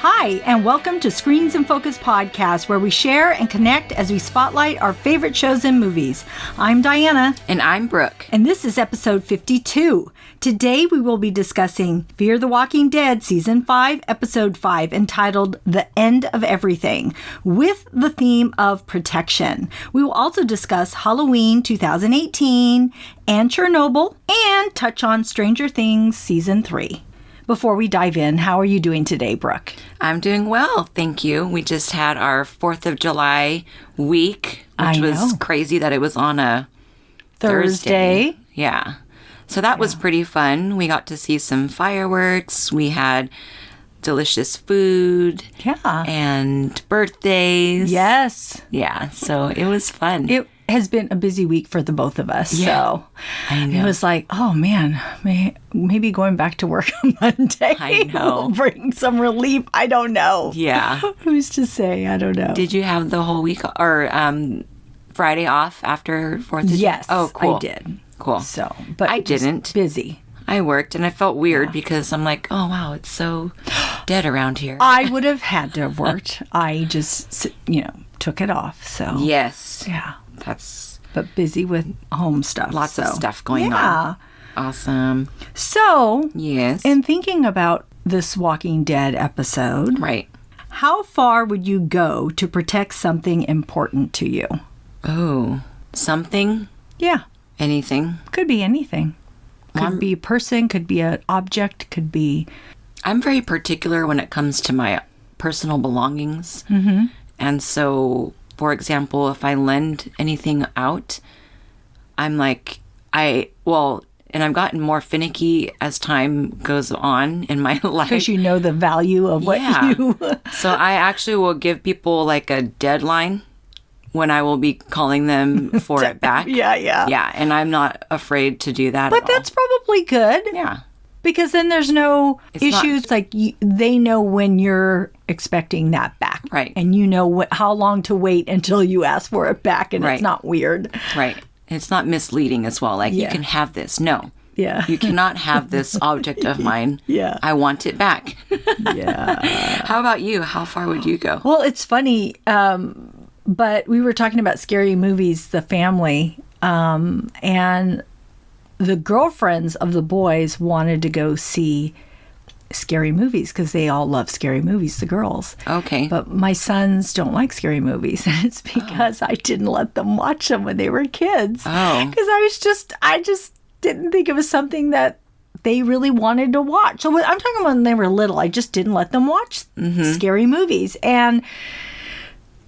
Hi, and welcome to Screens in Focus podcast, where we share and connect as we spotlight our favorite shows and movies. I'm Diana. And I'm Brooke. And this is episode 52. Today we will be discussing Fear the Walking Dead Season 5, Episode 5, entitled The End of Everything, with the theme of protection. We will also discuss Halloween 2018 and Chernobyl, and touch on Stranger Things Season 3. Before we dive in, how are you doing today, Brooke? I'm doing well, thank you. We just had our 4th of July week, which was crazy that it was on a Thursday. Yeah. So that was pretty fun. We got to see some fireworks. We had delicious food. Yeah. And birthdays. Yes. Yeah. So it was fun. It has been a busy week for the both of us. Yeah. So I know. It was like, oh man, maybe going back to work on Monday I know. will bring some relief. I don't know. Yeah. Who's to say? I don't know. Did you have the whole week or Friday off after 4th of July? Yes. Oh, cool. I did. Cool. So, but I didn't. Busy. I worked, and I felt weird because I'm like, oh, wow, it's so dead around here. I would have had to have worked. I just, took it off. So Yes. yeah. But busy with home stuff. Lots of stuff going on. Awesome. So, Yes. in thinking about this Walking Dead episode, Right. how far would you go to protect something important to you? Oh, something? Yeah. Anything? Could be anything. Could be a person, could be an object, could be... I'm very particular when it comes to my personal belongings. Mm-hmm. And so, for example, if I lend anything out, I'm like, and I've gotten more finicky as time goes on in my life. Because you know the value of what you... So I actually will give people like a deadline when I will be calling them for it back. Yeah. Yeah, and I'm not afraid to do that But that's probably good. Yeah. Because then there's no issues. They know when you're expecting that back. Right. And you know how long to wait until you ask for it back, and it's not weird. Right. It's not misleading as well. Like, you can have this. No. Yeah. You cannot have this object of mine. Yeah. I want it back. Yeah. How about you? How far would you go? Well, it's funny, but we were talking about scary movies, the family, and the girlfriends of the boys wanted to go see scary movies because they all love scary movies, the girls. Okay. But my sons don't like scary movies, and it's because I didn't let them watch them when they were kids. Oh. Because I just didn't think it was something that they really wanted to watch. So I'm talking about when they were little. I just didn't let them watch scary movies. And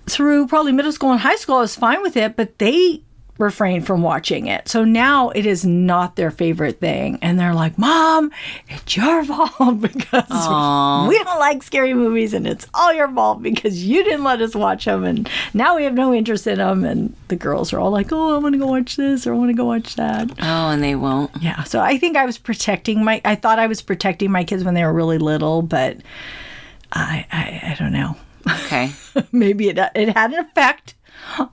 through probably middle school and high school, I was fine with it, but they refrained from watching it. So now it is not their favorite thing. And they're like, Mom, it's your fault because we don't like scary movies, and it's all your fault because you didn't let us watch them. And now we have no interest in them. And the girls are all like, oh, I want to go watch this or I want to go watch that. Oh, and they won't. Yeah. So I think I thought I was protecting my kids when they were really little, but I don't know. Okay. Maybe it had an effect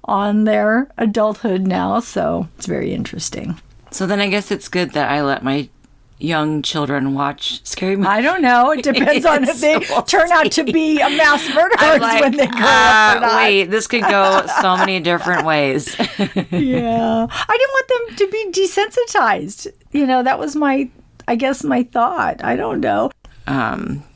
on their adulthood now, so it's very interesting. So then I guess it's good that I let my young children watch scary movies. I don't know. It depends on if they turn out to be a mass murderers when they grow up or not. Wait, this could go so many different ways. Yeah. I didn't want them to be desensitized. That was my thought. I don't know.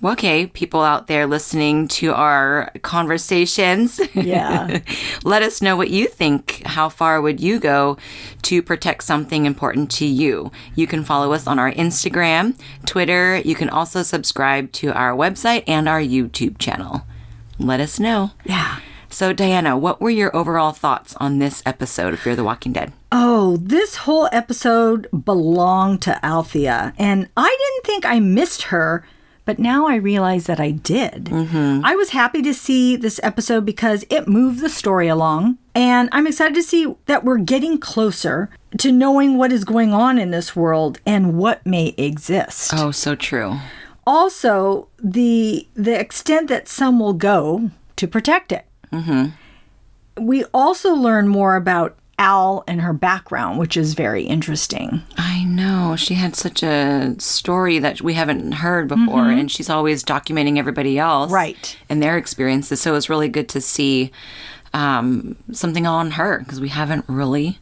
Okay, people out there listening to our conversations. Yeah. Let us know what you think. How far would you go to protect something important to you? You can follow us on our Instagram, Twitter. You can also subscribe to our website and our YouTube channel. Let us know. Yeah. So, Diana, what were your overall thoughts on this episode of Fear the Walking Dead? Oh, this whole episode belonged to Althea, and I didn't think I missed her, but now I realize that I did. Mm-hmm. I was happy to see this episode because it moved the story along, and I'm excited to see that we're getting closer to knowing what is going on in this world and what may exist. Oh, so true. Also, the extent that some will go to protect it. Mm-hmm. We also learn more about Al and her background, which is very interesting. I know. She had such a story that we haven't heard before, and she's always documenting everybody else. Right. And their experiences. So it was really good to see something on her, because we haven't really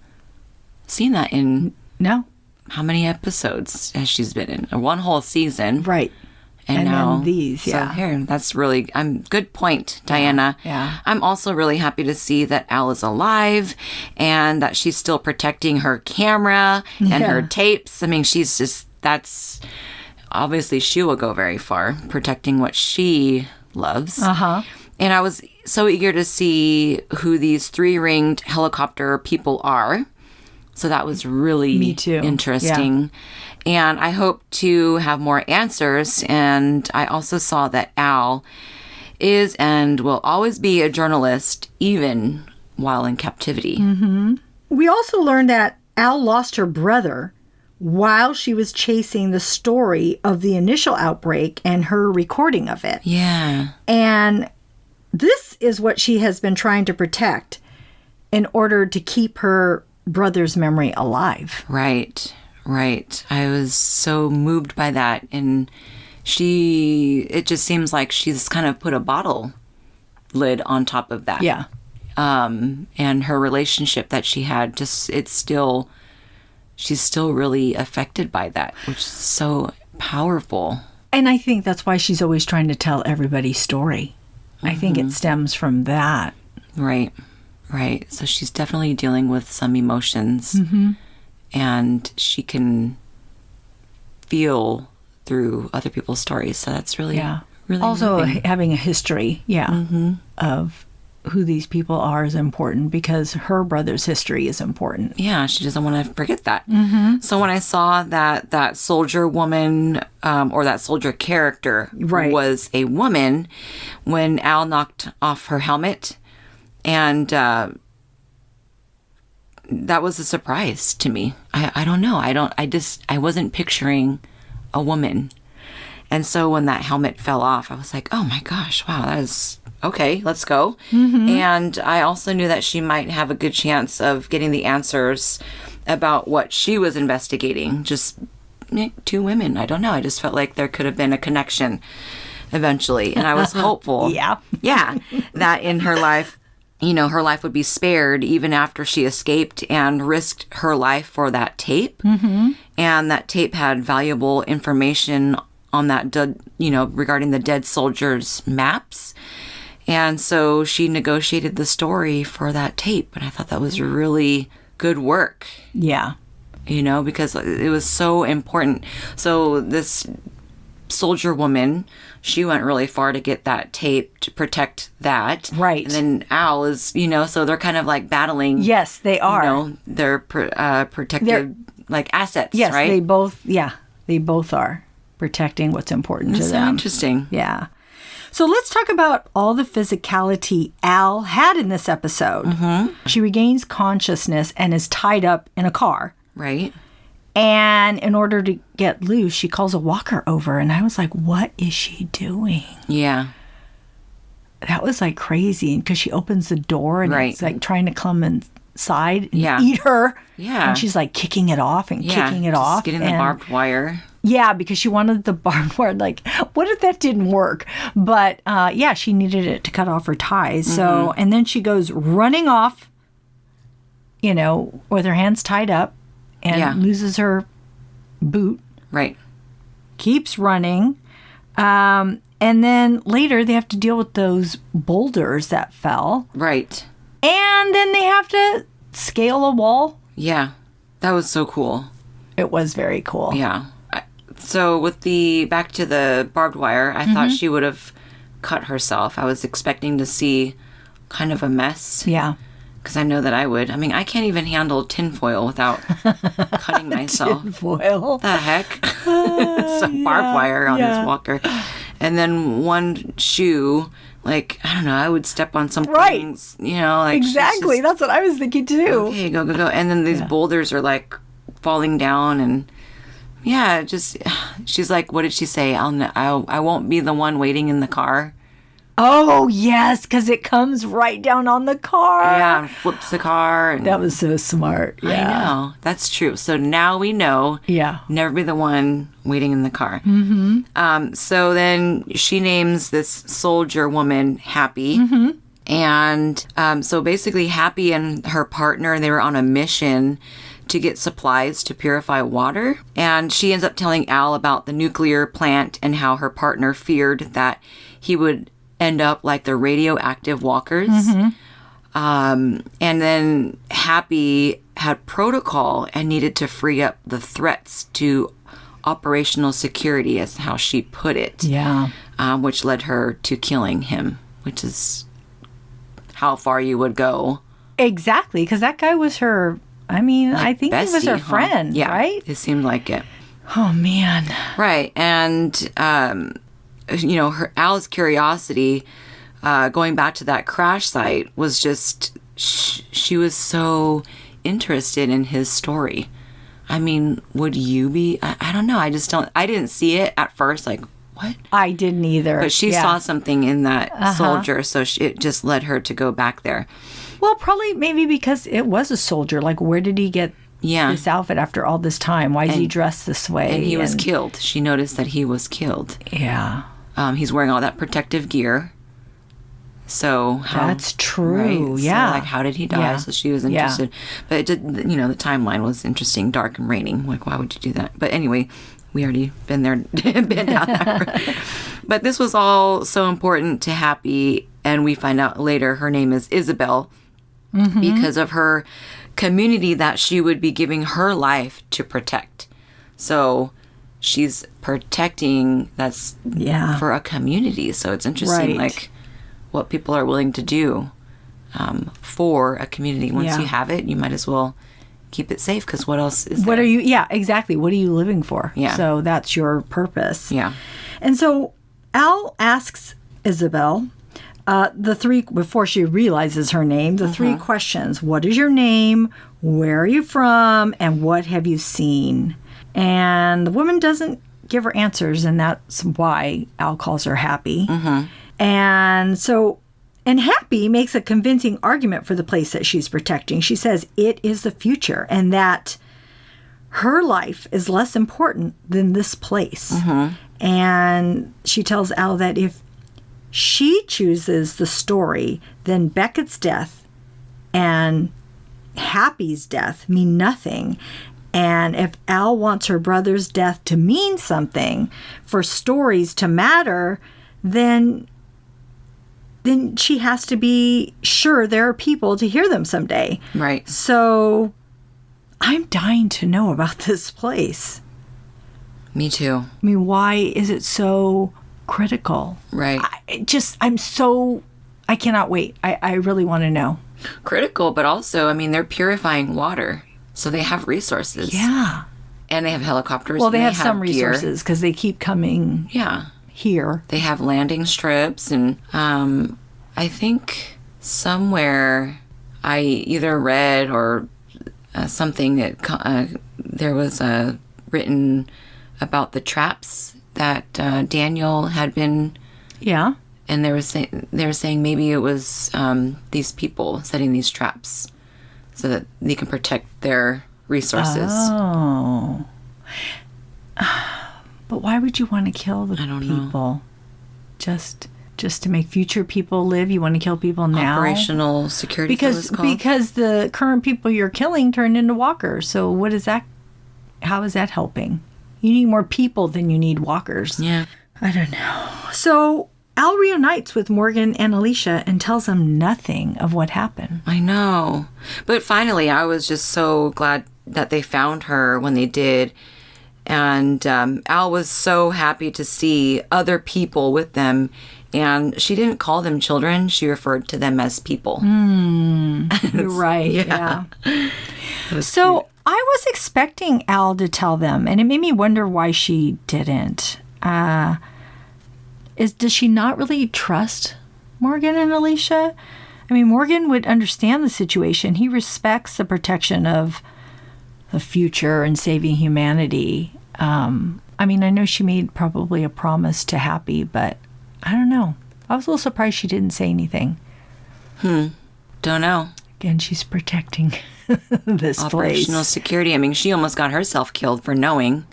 seen that in... No. How many episodes has she's been in? One whole season. Right. And now then these, yeah. So here, that's really, good point, Diana. Yeah. I'm also really happy to see that Al is alive and that she's still protecting her camera and her tapes. I mean, she's just, that's, obviously she will go very far protecting what she loves. Uh-huh. And I was so eager to see who these 3-ringed helicopter people are. So that was really Me too. Interesting. Yeah. And I hope to have more answers. And I also saw that Al is and will always be a journalist, even while in captivity. Mm-hmm. We also learned that Al lost her brother while she was chasing the story of the initial outbreak and her recording of it. Yeah. And this is what she has been trying to protect in order to keep her brother's memory alive. Right. I was so moved by that. And it just seems like she's kind of put a bottle lid on top of that. Yeah. And her relationship that she had, she's still really affected by that, which is so powerful. And I think that's why she's always trying to tell everybody's story. Mm-hmm. I think it stems from that. Right. So she's definitely dealing with some emotions. Mm-hmm. And she can feel through other people's stories. So that's really, really also moving. Having a history, of who these people are is important because her brother's history is important. Yeah, she doesn't want to forget that. Mm-hmm. So when I saw that soldier woman or that soldier character was a woman, when Al knocked off her helmet, and that was a surprise to me. I don't know. I wasn't picturing a woman. And so when that helmet fell off, I was like, oh my gosh, wow, that is okay, let's go. Mm-hmm. And I also knew that she might have a good chance of getting the answers about what she was investigating. Just 2 women. I don't know. I just felt like there could have been a connection eventually. And I was hopeful. Yeah, that in her life, her life would be spared even after she escaped and risked her life for that tape. Mm-hmm. And that tape had valuable information on that, regarding the dead soldiers' maps. And so she negotiated the story for that tape. And I thought that was really good work. Yeah. Because it was so important. So this soldier woman, she went really far to get that tape to protect that. Right. And then Al is, so they're kind of like battling. Yes, they are. Their protective assets, yes, right? They both are protecting what's important to them. That's so interesting. Yeah. So let's talk about all the physicality Al had in this episode. Mm-hmm. She regains consciousness and is tied up in a car. Right. And in order to get loose, she calls a walker over. And I was like, what is she doing? Yeah. That was like crazy because she opens the door and it's like trying to come inside and eat her. Yeah. And she's like kicking it off and kicking it off. Getting the barbed wire. Yeah, because she wanted the barbed wire. Like, what if that didn't work? But she needed it to cut off her ties. Mm-hmm. So, and then she goes running off, with her hands tied up. And loses her boot. Right. Keeps running. And then later they have to deal with those boulders that fell. Right. And then they have to scale a wall. Yeah. That was so cool. It was very cool. Yeah. So with back to the barbed wire, I thought she would have cut herself. I was expecting to see kind of a mess. Yeah. Because I know that I would. I mean, I can't even handle tinfoil without cutting myself. Tinfoil? The heck? Some barbed wire on this walker. And then one shoe, I don't know, I would step on some things, Exactly. That's what I was thinking too. Okay, go. And then these boulders are falling down and she's like, what did she say? I won't be the one waiting in the car Oh, yes, because it comes right down on the car. Yeah, and flips the car. And that was so smart. Yeah. I know. That's true. So now we know. Yeah. Never be the one waiting in the car. Mm-hmm. So then she names this soldier woman Happy. Mm-hmm. And so basically Happy and her partner, they were on a mission to get supplies to purify water. And she ends up telling Al about the nuclear plant and how her partner feared that he would end up like the radioactive walkers. Mm-hmm. And then Happy had protocol and needed to free up the threats to operational security, is how she put it. Yeah. Which led her to killing him, which is how far you would go. Exactly, because that guy was her, I mean, like I think Bessie, he was her friend, yeah, right? It seemed like it. Oh, man. Right. And, Al's curiosity, going back to that crash site, was just, she was so interested in his story. I mean, would you be? I don't know. I didn't see it at first. Like, what? I didn't either. But she saw something in that soldier, so it just led her to go back there. Well, probably maybe because it was a soldier. Like, where did he get this outfit after all this time? Why is he dressed this way? And he was killed. She noticed that he was killed. Yeah. He's wearing all that protective gear. So that's true. Right? Yeah. So, like, how did he die? Yeah. So she was interested. Yeah. But it did. The timeline was interesting, dark and raining. Like, why would you do that? But anyway, we already been down there. But this was all so important to Happy, and we find out later her name is Isabel, because of her community that she would be giving her life to protect. So she's protecting. That's for a community. So it's interesting, like, what people are willing to do for a community. Once you have it, you might as well keep it safe, because what else is there? What are you, exactly. What are you living for? Yeah. So that's your purpose. Yeah. And so Al asks Isabel the three, before she realizes her name, the three questions. What is your name? Where are you from? And what have you seen? And the woman doesn't give her answers, and that's why Al calls her Happy. Mm-hmm. And Happy makes a convincing argument for the place that she's protecting. She says it is the future, and that her life is less important than this place. Mm-hmm. And she tells Al that if she chooses the story, then Beckett's death and Happy's death mean nothing. And if Al wants her brother's death to mean something, for stories to matter, then she has to be sure there are people to hear them someday. Right. So I'm dying to know about this place. Me too. I mean, why is it so critical? Right. I cannot wait. I really want to know. Critical, but also, I mean, they're purifying water. So they have resources. Yeah. And they have helicopters. Well, they have some resources because they keep coming here. They have landing strips. And I think somewhere I either read or something that there was written about the traps that Daniel had been. Yeah. And they were saying maybe it was these people setting these traps so that they can protect their resources. Oh. But why would you want to kill the people? Know. Just to make future people live? You want to kill people now? Operational security. Because the current people you're killing turned into walkers. So what is that? How is that helping? You need more people than you need walkers. Yeah. I don't know. So Al reunites with Morgan and Alicia and tells them nothing of what happened. I know. But finally, I was just so glad that they found her when they did. And Al was so happy to see other people with them. And she didn't call them children. She referred to them as people. You're right. Yeah. So cute. I was expecting Al to tell them, and it made me wonder why she didn't. Does she not really trust Morgan and Alicia? I mean, Morgan would understand the situation. He respects the protection of the future and saving humanity. I mean, I know she made probably a promise to Happy, but I don't know. I was a little surprised she didn't say anything. Don't know. Again, she's protecting this Operational place. security. I mean, she almost got herself killed for knowing.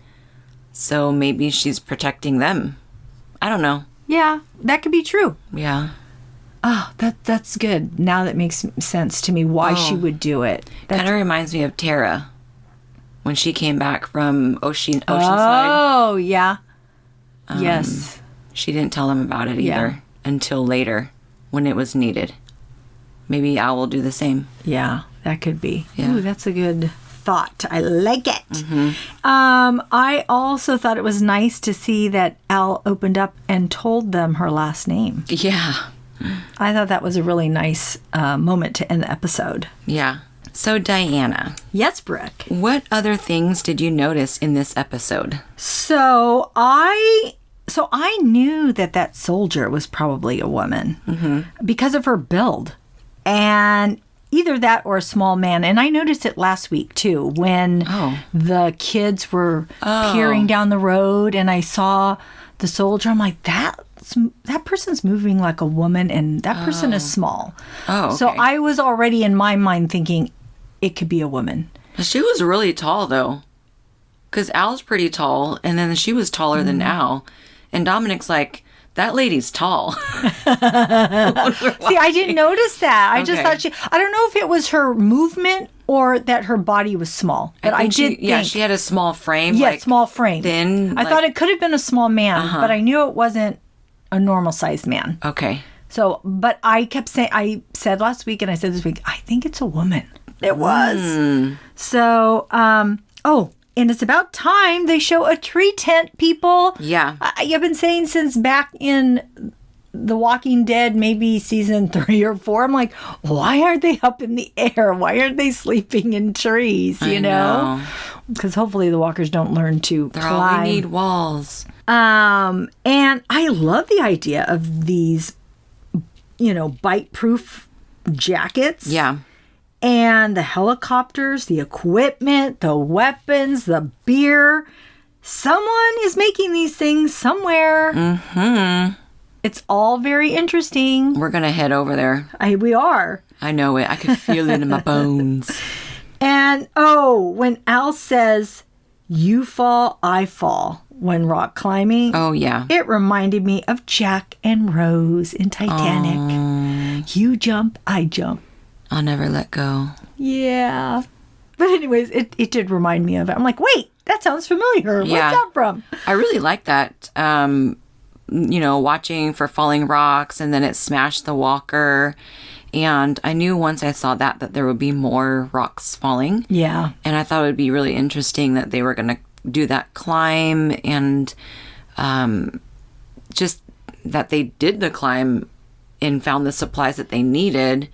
So maybe she's protecting them. I don't know. Yeah, that could be true. Yeah. Oh, that's good. Now that makes sense to me why she would do it. Kind of reminds me of Tara when she came back from Oceanside. Oh, yeah. Yes. She didn't tell them about it either until later when it was needed. Maybe Al will do the same. Yeah, that could be. Yeah. Ooh, that's a good thought. I like it. I also thought it was nice to see that Al opened up and told them her last name. Yeah. I thought that was a really nice moment to end the episode. Yeah. So, Diana. Yes, Brooke. What other things did you notice in this episode? So I knew that soldier was probably a woman because of her build. And either that or a small man. And I noticed it last week, too, when the kids were peering down the road and I saw the soldier. I'm like, that person's moving like a woman and that person is small. Oh, okay. So I was already in my mind thinking it could be a woman. She was really tall, though. Because Al's pretty tall, and then she was taller than Al. And Dominic's like, that lady's tall. See, I didn't notice that. I just thought I don't know if it was her movement or that her body was small. But I did think. Yeah, she had a small frame. Yeah, like, small frame. Thin. I thought it could have been a small man, but I knew it wasn't a normal sized man. Okay. So, but I kept saying, I said last week and I said this week, I think it's a woman. It was. So, and it's about time they show a tree tent, people. Yeah. I've been saying since back in The Walking Dead, maybe season 3 or 4, I'm like, why aren't they up in the air? Why aren't they sleeping in trees, you know? Because hopefully the walkers don't learn to climb. We need walls. And I love the idea of these, bite-proof jackets. Yeah. And the helicopters, the equipment, the weapons, the beer. Someone is making these things somewhere. Mm-hmm. It's all very interesting. We're going to head over there. We are. I know it. I can feel it in my bones. And, when Al says, you fall, I fall, when rock climbing. Oh, yeah. It reminded me of Jack and Rose in Titanic. You jump, I jump. I'll never let go. Yeah. But anyways, it did remind me of it. I'm like, wait, that sounds familiar. Yeah. What's that from? I really like that. Watching for falling rocks and then it smashed the walker. And I knew once I saw that there would be more rocks falling. Yeah. And I thought it would be really interesting that they were going to do that climb and just that they did the climb and found the supplies that they needed.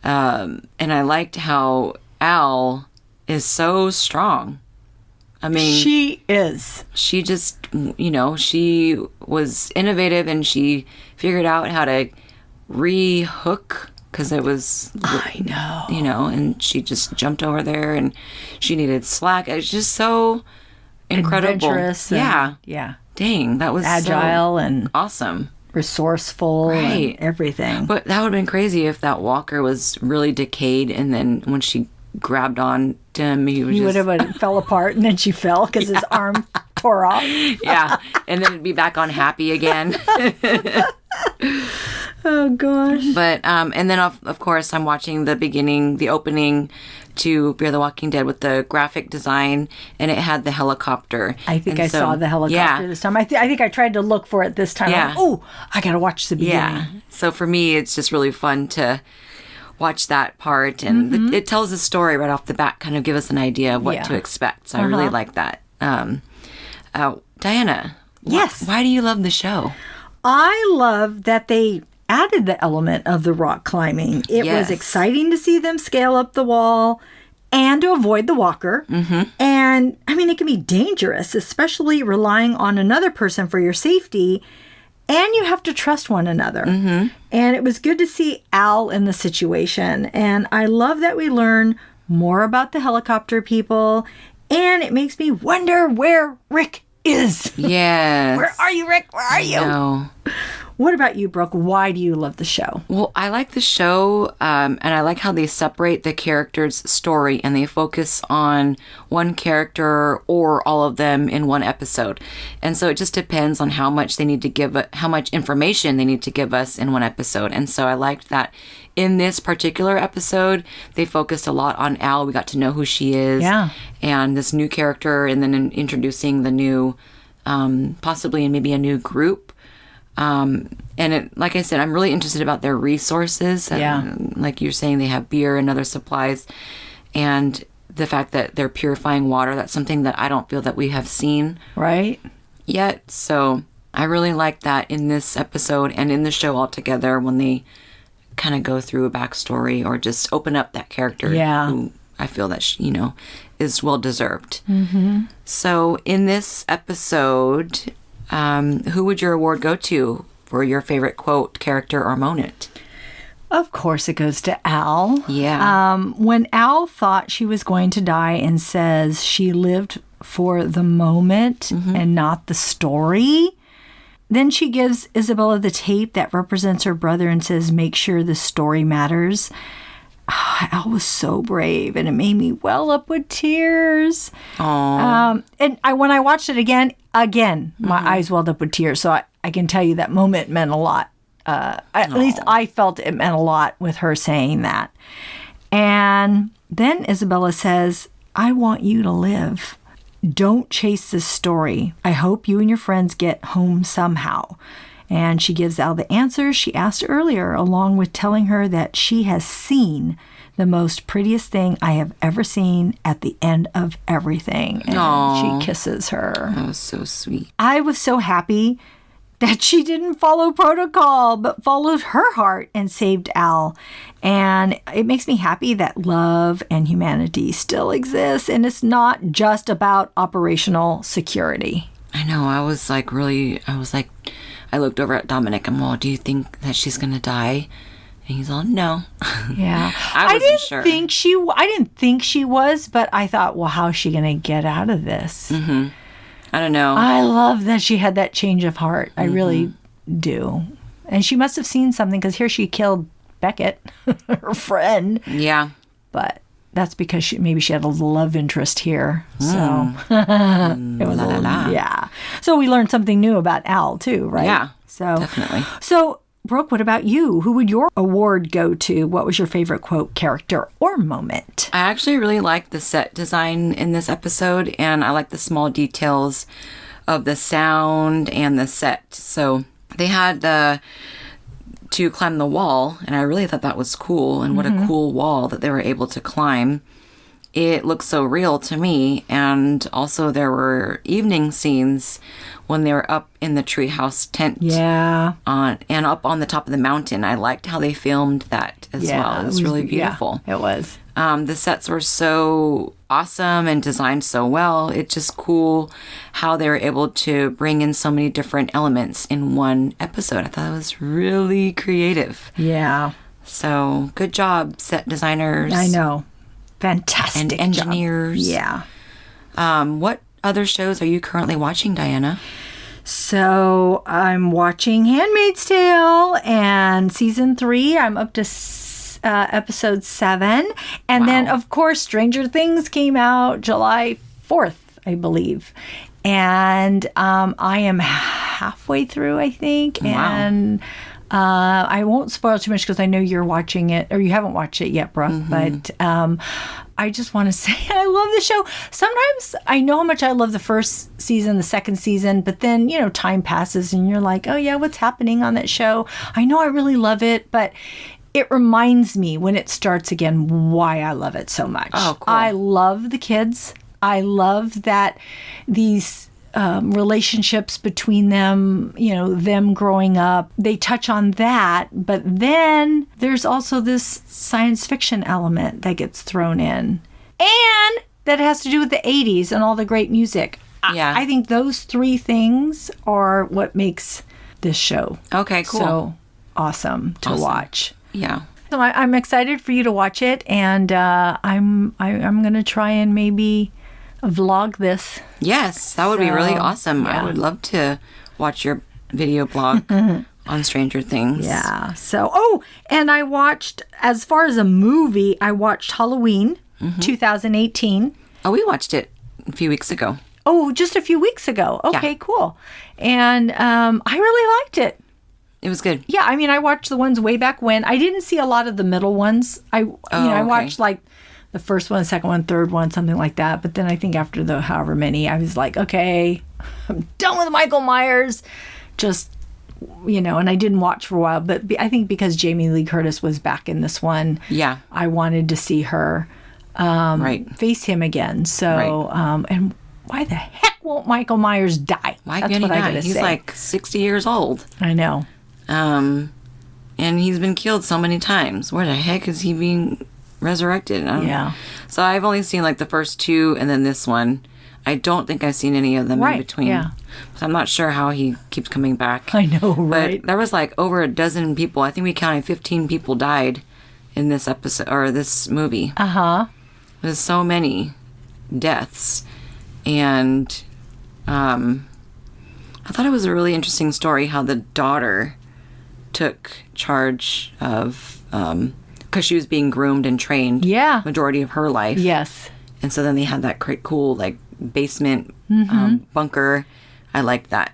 And I liked how Al is so strong. I mean, she is. She just, she was innovative and she figured out how to re-hook because it was, I know. And she just jumped over there and she needed slack. It was just so incredible. Adventurous. Yeah. Dang, that was agile so and awesome. Resourceful and everything. But that would have been crazy if that walker was really decayed and then when she grabbed on to him, he would have fell apart and then she fell because his arm tore off. Yeah, and then it'd be back on happy again. Oh gosh. But and then of course I'm watching the opening to Fear the Walking Dead with the graphic design, and it had the helicopter. I think I saw the helicopter this time. I think I tried to look for it this time. Yeah. Like, I gotta watch the beginning. Yeah. So for me, it's just really fun to watch that part, and it tells a story right off the bat, kind of give us an idea of what to expect. So I really like that. Diana. Yes. Why do you love the show? I love that they added the element of the rock climbing. It was exciting to see them scale up the wall and to avoid the walker. Mm-hmm. And, I mean, it can be dangerous, especially relying on another person for your safety. And you have to trust one another. Mm-hmm. And it was good to see Al in the situation. And I love that we learn more about the helicopter people. And it makes me wonder where Rick is. Yes. Where are you, Rick? Where are you? No. What about you, Brooke? Why do you love the show? Well, I like the show, and I like how they separate the character's story and they focus on one character or all of them in one episode. And so it just depends on how much how much information they need to give us in one episode. And so I liked that in this particular episode, they focused a lot on Al. We got to know who she is. Yeah. And this new character, and then introducing the new, possibly maybe a new group. And like I said, I'm really interested about their resources. Yeah. Like you're saying, they have beer and other supplies, and the fact that they're purifying water. That's something that I don't feel that we have seen yet. So I really like that in this episode and in the show altogether when they kind of go through a backstory or just open up that character. Yeah. Who I feel that she, is well deserved. Mm-hmm. So in this episode, who would your award go to for your favorite quote, character, or moment? Of course, it goes to Al. Yeah. When Al thought she was going to die and says she lived for the moment and not the story, then she gives Isabella the tape that represents her brother and says, make sure the story matters. Al was so brave, and it made me well up with tears. And when I watched it again, my eyes welled up with tears. So I can tell you that moment meant a lot. At least I felt it meant a lot with her saying that. And then Isabella says, I want you to live. Don't chase this story. I hope you and your friends get home somehow. And she gives Al the answers she asked earlier, along with telling her that she has seen the most prettiest thing I have ever seen at the end of everything. And she kisses her. That was so sweet. I was so happy that she didn't follow protocol, but followed her heart and saved Al. And it makes me happy that love and humanity still exists, and it's not just about operational security. I know. I looked over at Dominic and, well, do you think that she's going to die? And he's all, no. Yeah. I didn't sure. I didn't think she was, but I thought, well, how is she going to get out of this? Mm-hmm. I don't know. I love that she had that change of heart. I really do. And she must have seen something, because here she killed Beckett, her friend. Yeah. But that's because maybe she had a love interest here. So it was yeah. So we learned something new about Al too, right? Yeah. So definitely. So Brooke, what about you? Who would your award go to? What was your favorite quote, character, or moment? I actually really liked the set design in this episode, and I like the small details of the sound and the set. So they had to climb the wall, and I really thought that was cool, and what a cool wall that they were able to climb. It looked so real to me. And also there were evening scenes when they were up in the treehouse tent. Yeah. And up on the top of the mountain. I liked how they filmed that as well. It was really beautiful. Yeah, it was. The sets were so awesome and designed so well. It's just cool how they were able to bring in so many different elements in one episode. I thought it was really creative. Yeah. So good job, set designers. I know. Fantastic and engineers. Job. Yeah. What other shows are you currently watching, Diana? So I'm watching Handmaid's Tale, and season 3. I'm up to episode 7. And then, of course, Stranger Things came out July 4th, I believe. And I am halfway through, I think. Wow. And I won't spoil too much because I know you're watching it, or you haven't watched it yet, Brooke. But I just want to say I love the show. Sometimes I know how much I love the first season, the second season, but then, time passes and you're like, oh yeah, what's happening on that show? I know I really love it, but it reminds me when it starts again why I love it so much. Oh, cool. I love the kids. I love that these relationships between them, them growing up, they touch on that. But then there's also this science fiction element that gets thrown in. And that has to do with the 80s and all the great music. Yeah. I think those 3 things are what makes this show okay, cool. so awesome to watch. Yeah. So I'm excited for you to watch it, and I'm going to try and maybe vlog this. Yes, that would be really awesome. Yeah. I would love to watch your video blog on Stranger Things. Yeah. So, and I watched, as far as a movie, I watched Halloween 2018. Oh, we watched it a few weeks ago. Oh, just a few weeks ago. Okay, cool. And I really liked it. It was good. Yeah, I mean, I watched the ones way back when. I didn't see a lot of the middle ones. I watched like the first one, second one, third one, something like that. But then I think after the however many, I was like, okay, I'm done with Michael Myers. Just, and I didn't watch for a while. But I think because Jamie Lee Curtis was back in this one, I wanted to see her face him again. So, and why the heck won't Michael Myers die? Why can't he die? He's like 60 years old. I know. And he's been killed so many times. Where the heck is he being resurrected? So I've only seen like the first two and then this one. I don't think I've seen any of them in between. Yeah. So I'm not sure how he keeps coming back. I know, right? But there was like over a dozen people. I think we counted 15 people died in this episode or this movie. There's so many deaths. And I thought it was a really interesting story how the daughter took charge of, because she was being groomed and trained majority of her life. Yes. And so then they had that cool, like, basement bunker. I liked that.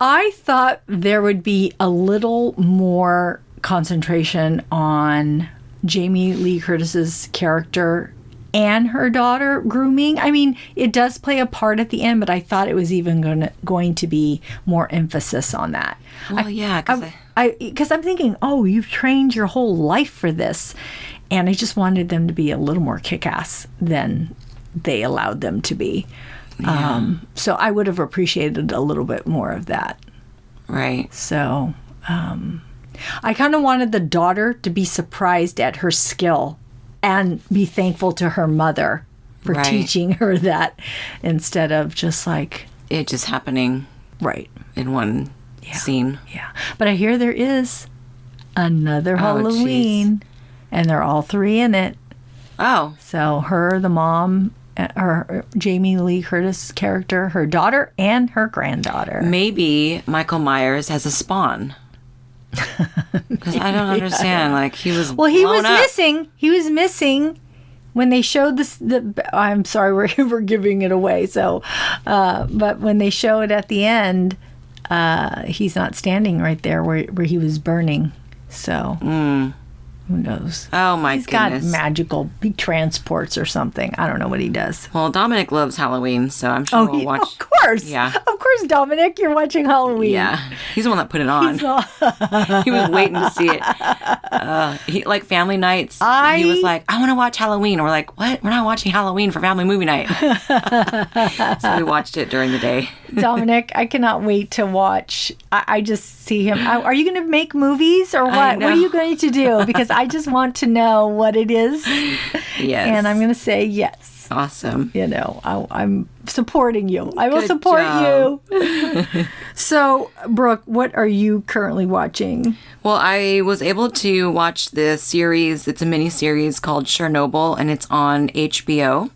I thought there would be a little more concentration on Jamie Lee Curtis's character and her daughter grooming. I mean, it does play a part at the end, but I thought it was even going to be more emphasis on that. Well, because I'm thinking, you've trained your whole life for this, and I just wanted them to be a little more kick-ass than they allowed them to be. So I would have appreciated a little bit more of that. Right. So I kind of wanted the daughter to be surprised at her skill and be thankful to her mother for teaching her that, instead of just like it just happening in one scene. Yeah. But I hear there is another Halloween, and they're all three in it. Oh. So her, the mom, her Jamie Lee Curtis character, her daughter, and her granddaughter. Maybe Michael Myers has a spawn. Because I don't understand. Like, he was missing. He was missing when they showed this. I'm sorry, we're giving it away. So, but when they show it at the end, he's not standing right there where he was burning. So, who knows? Oh my goodness! He's got magical. He transports or something. I don't know what he does. Well, Dominic loves Halloween, so I'm sure we'll watch. Of course, of course, Dominic, you're watching Halloween. Yeah, he's the one that put it on. He was waiting to see it. He like family nights. He was like, "I want to watch Halloween." We're like, "What? We're not watching Halloween for family movie night." So we watched it during the day. Dominic, I cannot wait to watch. I just see him. Are you going to make movies or what? What are you going to do? Because I just want to know what it is. Yes. And I'm going to say yes. Awesome. I'm supporting you. I will support you. So, Brooke, what are you currently watching? Well, I was able to watch the series. It's a mini-series called Chernobyl, and it's on HBO.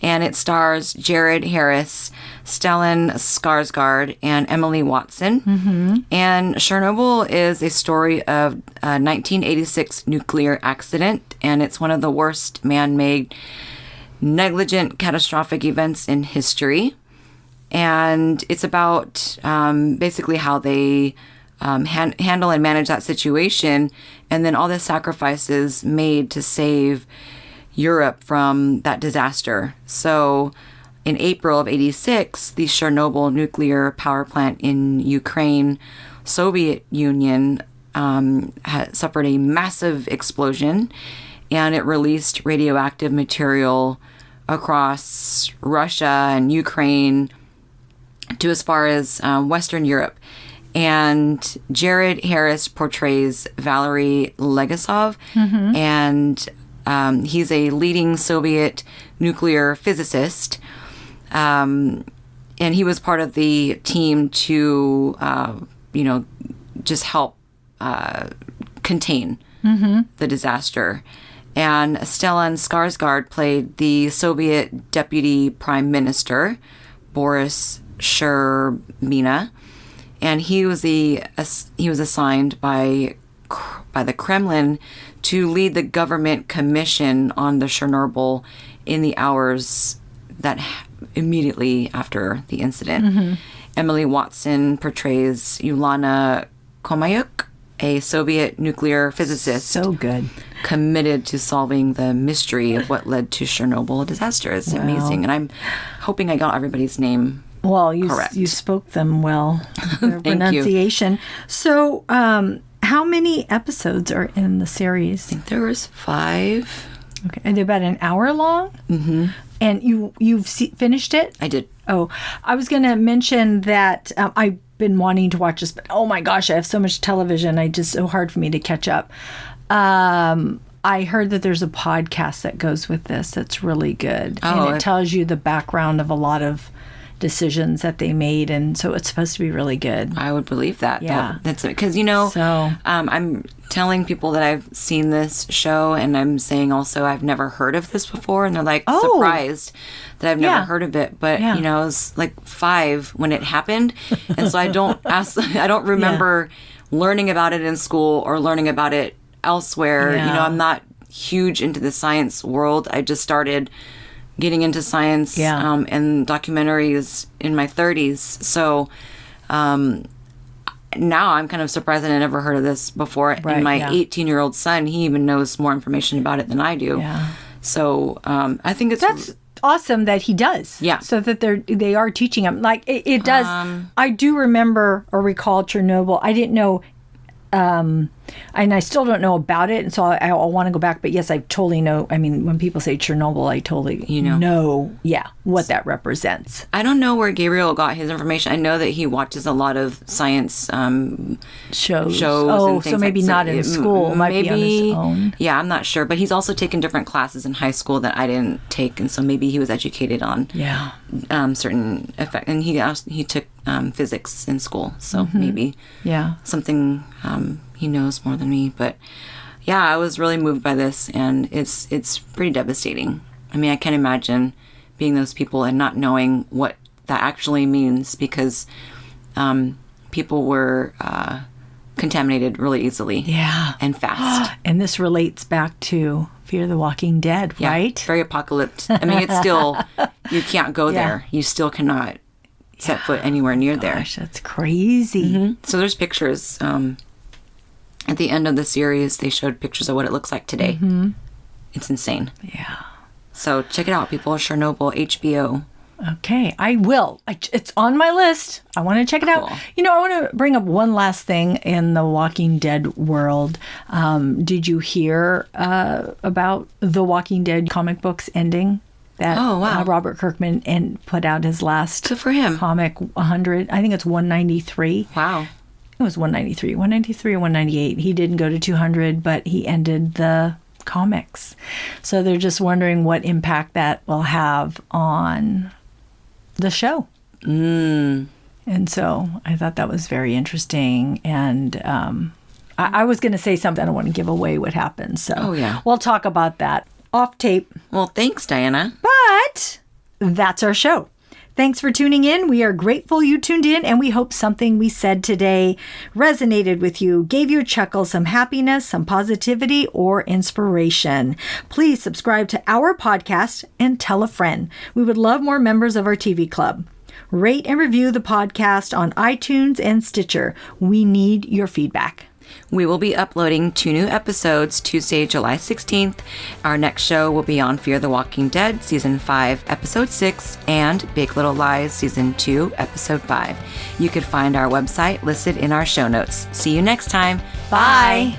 And it stars Jared Harris, Stellan Skarsgård, and Emily Watson. And Chernobyl is a story of a 1986 nuclear accident, and it's one of the worst man-made, negligent, catastrophic events in history. And it's about basically how they handle and manage that situation, and then all the sacrifices made to save Europe from that disaster. So in April of 86, the Chernobyl nuclear power plant in Ukraine, Soviet Union, had suffered a massive explosion, and it released radioactive material across Russia and Ukraine to as far as Western Europe. And Jared Harris portrays Valery Legasov, and he's a leading Soviet nuclear physicist, and he was part of the team to, just help contain the disaster. And Stellan Skarsgård played the Soviet Deputy Prime Minister, Boris Sherbina. And he was assigned by the Kremlin to lead the government commission on the Chernobyl in the hours that immediately after the incident. Mm-hmm. Emily Watson portrays Yulana Komayuk, a Soviet nuclear physicist. So good. Committed to solving the mystery of what led to Chernobyl disaster. It's amazing. And I'm hoping I got everybody's name correct. You spoke them well. Their pronunciation. You. So, how many episodes are in the series? I think there was 5. Okay. And they're about an hour long? Mm-hmm. And you've finished it? I did. Oh, I was going to mention that I've been wanting to watch this, but oh my gosh, I have so much television. It's so hard for me to catch up. I heard that there's a podcast that goes with this that's really good. Oh, and it tells you the background of a lot of decisions that they made, and so it's supposed to be really good. I would believe that. Yeah. That's because, I'm telling people that I've seen this show, and I'm saying also I've never heard of this before, and they're like surprised that I've never heard of it. But, I was like 5 when it happened, and so I don't remember learning about it in school or learning about it elsewhere. Yeah. I'm not huge into the science world. I just started getting into science and documentaries in my 30s. So now I'm kind of surprised that I never heard of this before. Right, and my 18-year-old son, he even knows more information about it than I do. Yeah. So I think that's awesome that he does. Yeah. So that they are teaching him. Like it does. I do remember or recall Chernobyl. I didn't know. And I still don't know about it, and so I want to go back. But yes, I totally know. I mean, when people say Chernobyl, I totally know what that represents. I don't know where Gabriel got his information. I know that he watches a lot of science shows. Oh, and things so maybe not in school. Might be on his own. Yeah, I'm not sure. But he's also taken different classes in high school that I didn't take, and so maybe he was educated on certain effects. And he took physics in school, so maybe something he knows more than me. But yeah, I was really moved by this, and it's pretty devastating. I mean, I can't imagine being those people and not knowing what that actually means, because people were contaminated really easily and fast. And this relates back to Fear the Walking Dead, right? Very apocalyptic. I mean, it's still, you can't go there. You still cannot set foot anywhere near there. Gosh, that's crazy. Mm-hmm. So there's pictures. At the end of the series, they showed pictures of what it looks like today. Mm-hmm. It's insane. Yeah. So check it out, people. Chernobyl, HBO. Okay, I will. It's on my list. I want to check it out. I want to bring up one last thing in the Walking Dead world. Did you hear about the Walking Dead comic books ending? That Robert Kirkman put out his last Good for him. comic 100. I think it's 193. Wow. It was 193 or 198. He didn't go to 200, but he ended the comics. So they're just wondering what impact that will have on the show. And so I thought that was very interesting. And I was going to say something. I don't want to give away what happened. So we'll talk about that off tape. Well, thanks, Diana. But that's our show. Thanks for tuning in. We are grateful you tuned in, and we hope something we said today resonated with you, gave you a chuckle, some happiness, some positivity, or inspiration. Please subscribe to our podcast and tell a friend. We would love more members of our TV club. Rate and review the podcast on iTunes and Stitcher. We need your feedback. We will be uploading 2 new episodes Tuesday, July 16th. Our next show will be on Fear the Walking Dead, Season 5, Episode 6, and Big Little Lies, Season 2, Episode 5. You can find our website listed in our show notes. See you next time. Bye.